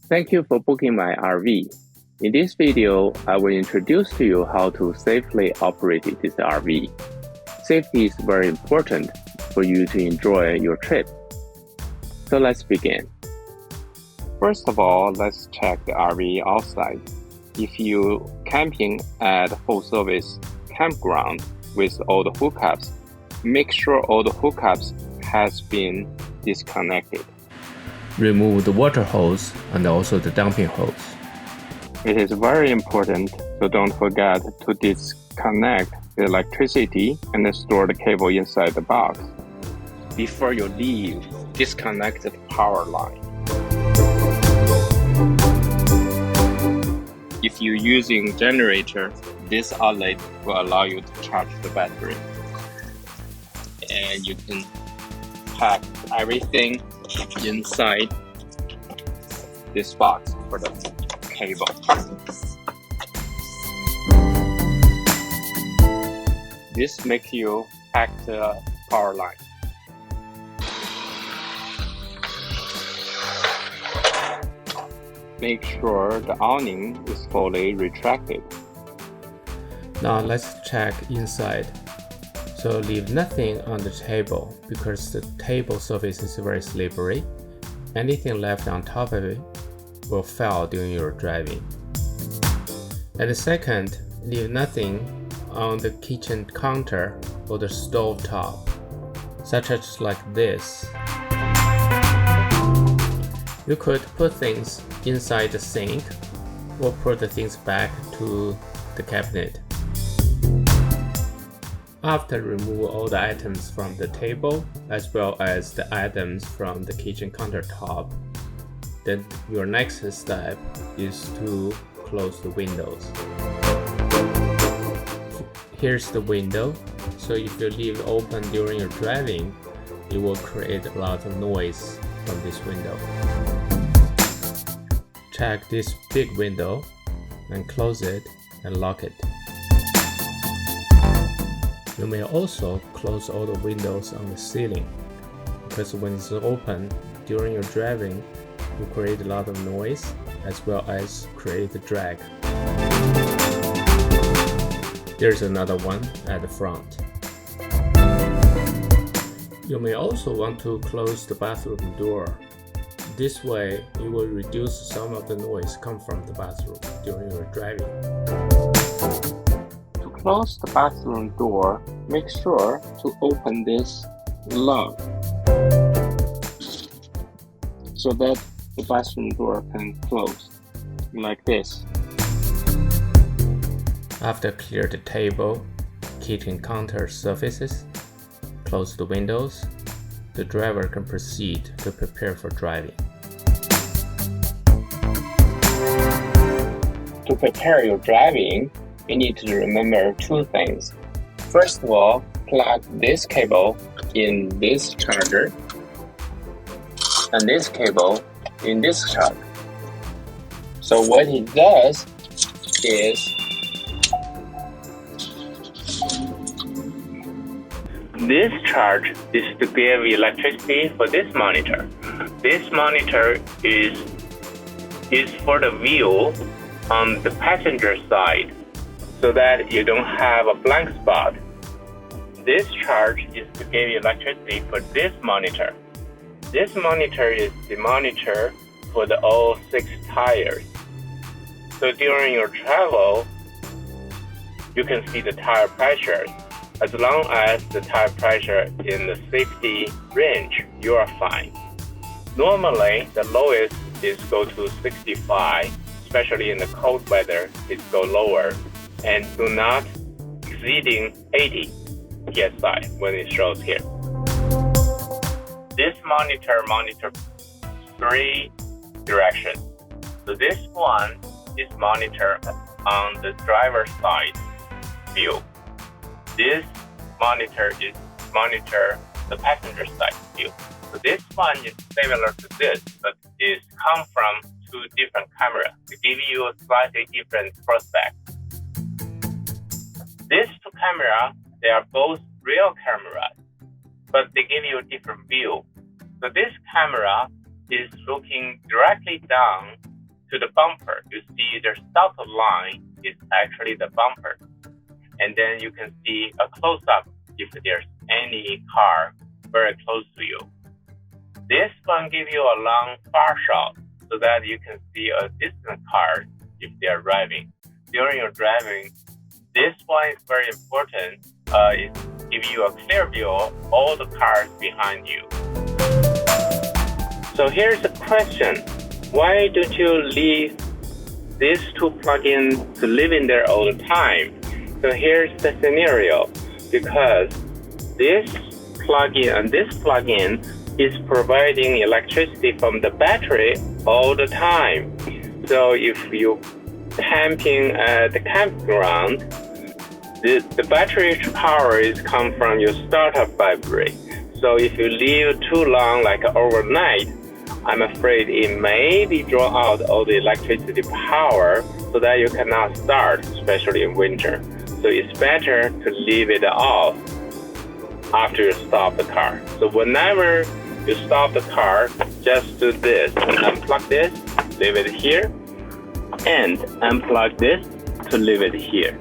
Thank you for booking my RV. In this video, I will introduce to you how to safely operate this RV. Safety is very important for you to enjoy your trip. So let's begin. First of all, let's check the RV outside. If you camping at full service campground with all the hookups, make sure all the hookups has been disconnected. Remove the water hose and also the dumping hose. It is very important, so don't forget to disconnect the electricity and store the cable inside the box. Before you leave, disconnect the power line. If you're using generator, this outlet will allow you to charge the battery. And you can pack everything inside this box for the cable. This makes you pack the power line. Make sure the awning is fully retracted. Now let's check inside. So leave nothing on the table because the table surface is very slippery. Anything left on top of it will fall during your driving. And the second, leave nothing on the kitchen counter or the stove top, such as like this. You could put things inside the sink or put the things back to the cabinet. After remove all the items from the table as well as the items from the kitchen countertop, then your next step is to close the windows. Here's the window, so if you leave it open during your driving, it will create a lot of noise from this window. Check this big window and close it and lock it. You may also close all the windows on the ceiling because when it's open during your driving, you create a lot of noise as well as create a drag. There's another one at the front. You may also want to close the bathroom door. This way, you will reduce some of the noise come from the bathroom during your driving. To close the bathroom door, make sure to open this lug so that the bathroom door can close like this. After clear the table, kitchen counter surfaces, close the windows, the driver can proceed to prepare for driving. To prepare your driving, you need to remember two things. First of all, plug this cable in this charger and this cable in this charger. So what it does is this charge is to give electricity for this monitor. This monitor is for the view on the passenger side so that you don't have a blank spot. This charge is to give electricity for this monitor. This monitor is the monitor for the all 6 tires. So during your travel, you can see the tire pressure. As long as the tire pressure in the safety range, you are fine. Normally, the lowest is go to 65, especially in the cold weather, it go lower, and do not exceeding 80 psi when it shows here. This monitor monitors 3 directions. So this one is monitor on the driver's side view. This monitor is monitor the passenger side view. So this one is similar to this, but it come from 2 different cameras to give you a slightly different prospect. These 2 cameras, they are both real cameras, but they give you a different view. So this camera is looking directly down to the bumper. You see the dotted line is actually the bumper. And then you can see a close-up if there's any car very close to you. This one gives you a long far shot so that you can see a distant car if they are driving. During your driving, this one is very important. It gives you a clear view of all the cars behind you. So here's the question. Why don't you leave these two plugins to live in there all the time? So here's the scenario. Because this plugin and this plugin is providing electricity from the battery all the time. So if you camping at the campground, the battery power is come from your startup battery. So if you leave too long, like overnight, I'm afraid it may be draw out all the electricity power so that you cannot start, especially in winter. So it's better to leave it off after you stop the car. So whenever you stop the car, just do this. Unplug this, leave it here, and unplug this to leave it here.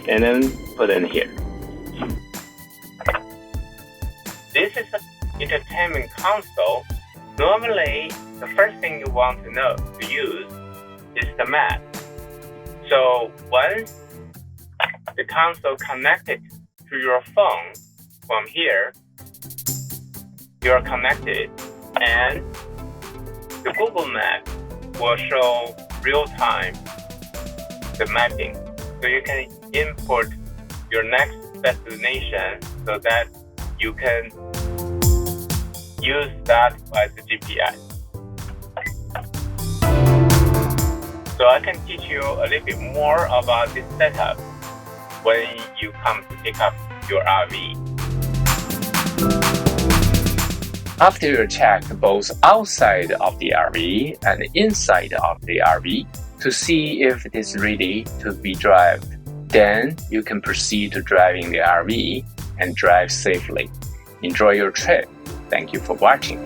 And then put it in here. This is an entertainment console. Normally, the first thing you want to know to use is the map. So once the console connected to your phone from here, you're connected, and the Google Map will show real-time the mapping. So you can import your next destination so that you can use that as a GPS. So I can teach you a little bit more about this setup when you come to pick up your RV. After you check both outside of the RV and inside of the RV to see if it is ready to be driven, then you can proceed to driving the RV and drive safely. Enjoy your trip. Thank you for watching.